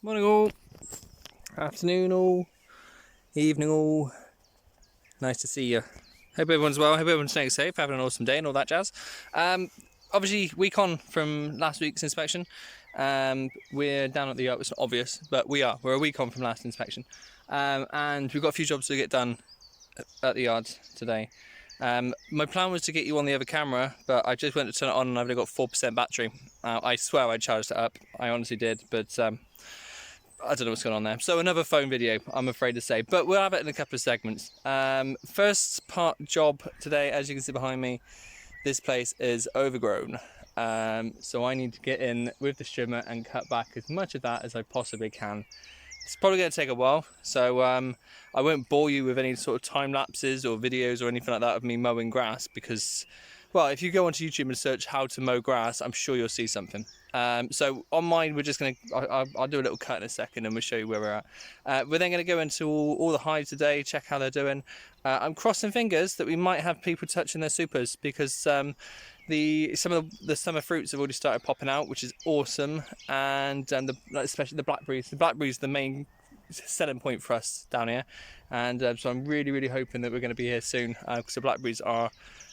Morning all, afternoon all, evening all, nice to see you. Hope everyone's well, hope everyone's staying safe, having an awesome day and all that jazz. Obviously week on from last week's inspection. We're down at the yard, it's not obvious, but we're a week on from last inspection. And we've got a few jobs to get done at the yard today. My plan was to get you on the other camera, but I just went to turn it on and I've only got 4% battery. I swear I charged it up, I honestly did, but I don't know what's going on there. So another phone video, I'm afraid to say, but we'll have it in a couple of segments. First part job today, as you can see behind me, this place is overgrown. So I need to get in with the trimmer and cut back as much of that as I possibly can. It's probably going to take a while, so I won't bore you with any sort of time lapses or videos or anything like that of me mowing grass because, well, if you go onto YouTube and search how to mow grass, I'm sure you'll see something. So on mine, we're just going to, I'll do a little cut in a second and we'll show you where we're at. We're then going to go into all the hives today, check how they're doing. I'm crossing fingers that we might have people touching their supers because some of the summer fruits have already started popping out, which is awesome. And especially the blackberries. The blackberries are the main selling point for us down here. And so I'm really hoping that we're going to be here soon because the blackberries are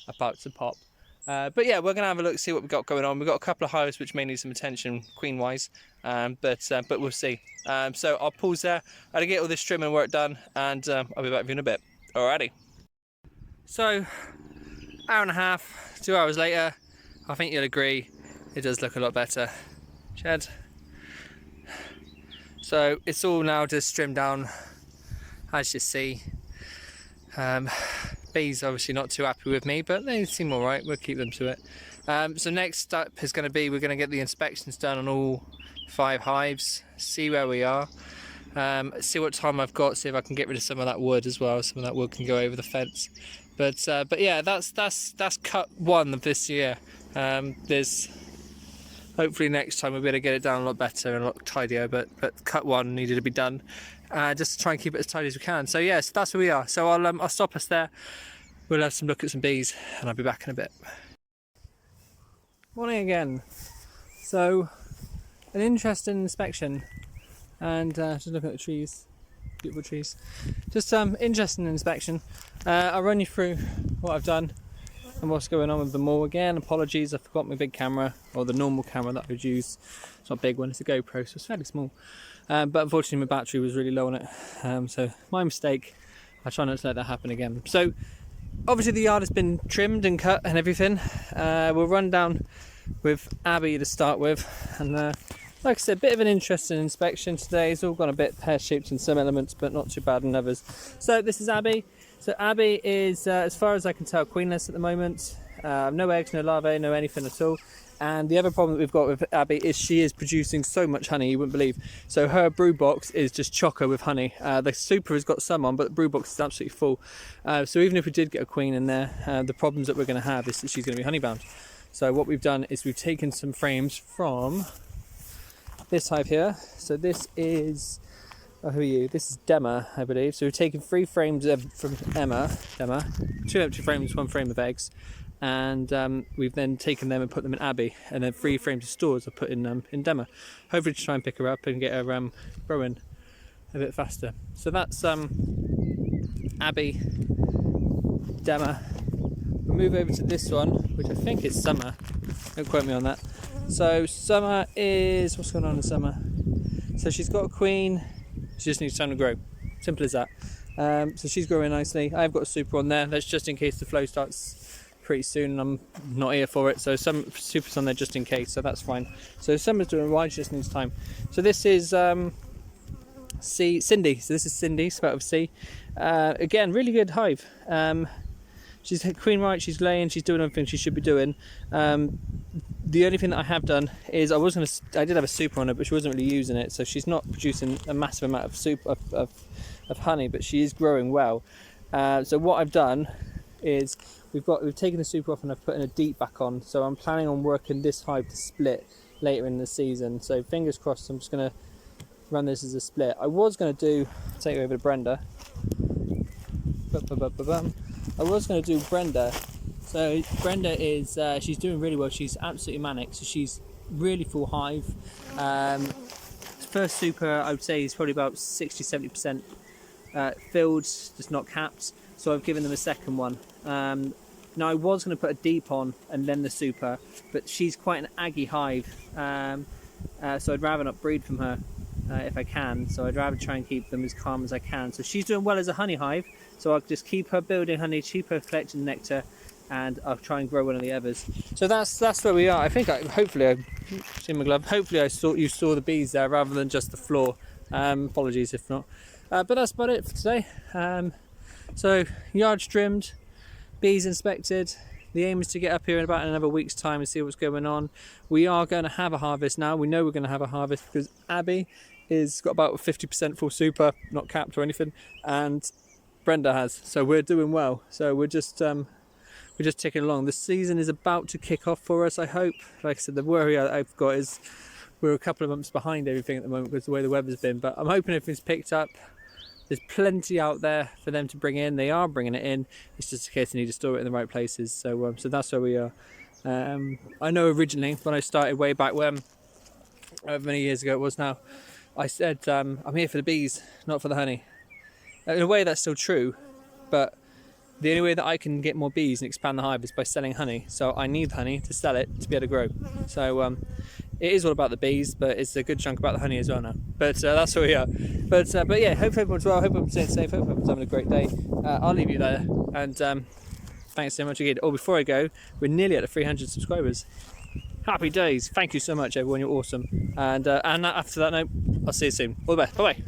about to pop. But yeah, we're going to have a look, see what we've got going on. We've got a couple of hives which may need some attention queen-wise, but we'll see. So I'll pause there, I'll get all this trim and work done, and I'll be back with you in a bit. Alrighty. So, hour and a half, 2 hours later, I think you'll agree, it does look a lot better. Shed. So it's all now just trimmed down, as you see. Bees obviously not too happy with me, but they seem alright, we'll keep them to it. So next step is going to be, we're going to get the inspections done on all 5 hives, see where we are, see what time I've got, see if I can get rid of some of that wood as well, some of that wood can go over the fence. But yeah, that's cut 1 of this year. There's hopefully next time we'll be able to get it down a lot better and a lot tidier, but cut 1 needed to be done. Just to try and keep it as tidy as we can. So yes, that's where we are. So I'll stop us there. We'll have some look at some bees and I'll be back in a bit. Morning again. So an interesting inspection and just looking at the trees, beautiful trees. Just interesting inspection. I'll run you through what I've done and what's going on with them all. Again, apologies, I forgot my big camera, or the normal camera that I would use. It's not a big one, it's a GoPro, so it's fairly small. But unfortunately my battery was really low on it, so my mistake. I try not to let that happen again. So obviously the yard has been trimmed and cut and everything. We'll run down with Abby to start with, and like I said, a bit of an interesting inspection today. It's all gone a bit pear-shaped in some elements, but not too bad in others. So this is Abby. So Abby is, as far as I can tell, queenless at the moment. No eggs, no larvae, no anything at all. And the other problem that we've got with Abby is she is producing so much honey you wouldn't believe. So her brew box is just chocker with honey. The super has got some on, but the brew box is absolutely full. So even if we did get a queen in there, the problems that we're going to have is that she's going to be honey bound. So what we've done is we've taken some frames from this hive here. So this is, oh, who are you? This is Dema, I believe. So we've taken 3 frames from Dema, 2 empty frames, 1 frame of eggs. And we've then taken them and put them in Abby, and then 3 frames of stores I put in Dema, hopefully to try and pick her up and get her growing a bit faster. So that's Abby, Dema. We'll move over to this one, which I think is Summer. Don't quote me on that. So Summer is, what's going on in Summer? So she's got a queen. She just needs time to grow. Simple as that. So she's growing nicely. I've got a super on there. That's just in case the flow starts pretty soon. I'm not here for it, so some supers on there just in case, so that's fine. So Summer's doing right, she just needs time. So this is Cindy. So this is Cindy, spelled with C. Again, really good hive. She's queen right, she's laying, she's doing everything she should be doing. The only thing that I have done is I did have a super on her, but she wasn't really using it, so she's not producing a massive amount of honey, but she is growing well. So what I've done is we've taken the super off and I've put in a deep back on, so I'm planning on working this hive to split later in the season. So fingers crossed, I'm just going to run this as a split. I was going to take over to Brenda. I was going to do Brenda. So Brenda is, she's doing really well. She's absolutely manic. So she's really full hive. first super, I would say, is probably about 60-70% filled, just not capped. So I've given them a second one. Now I was going to put a deep on and then the super, but she's quite an aggy hive, so I'd rather not breed from her if I can. So I'd rather try and keep them as calm as I can. So she's doing well as a honey hive, so I'll just keep her building honey, keep her collecting nectar, and I'll try and grow one of the others. So that's where we are. I think hopefully I see my glove. Hopefully you saw the bees there rather than just the floor. Apologies if not. But that's about it for today. So yard's trimmed, bees inspected. The aim is to get up here in about another week's time and see what's going on. We are going to have a harvest now. We know we're going to have a harvest because Abby is got about 50% full super, not capped or anything, and Brenda has. So we're doing well. So we're just ticking along. The season is about to kick off for us, I hope. Like I said, the worry I've got is we're a couple of months behind everything at the moment because of the way the weather's been. But I'm hoping everything's picked up. There's plenty out there for them to bring in. They are bringing it in. It's just a case they need to store it in the right places. So that's where we are. I know originally when I started way back when, however many years ago it was now, I said I'm here for the bees, not for the honey. In a way that's still true, but the only way that I can get more bees and expand the hive is by selling honey. So I need honey to sell it to be able to grow. So it is all about the bees, but it's a good chunk about the honey as well now. But that's where we are. But yeah, hope everyone's well. Hope everyone's staying safe. Hope everyone's having a great day. I'll leave you there. And thanks so much again. Oh, before I go, we're nearly at the 300 subscribers. Happy days. Thank you so much, everyone. You're awesome. And after that note, I'll see you soon. All the best. Bye-bye.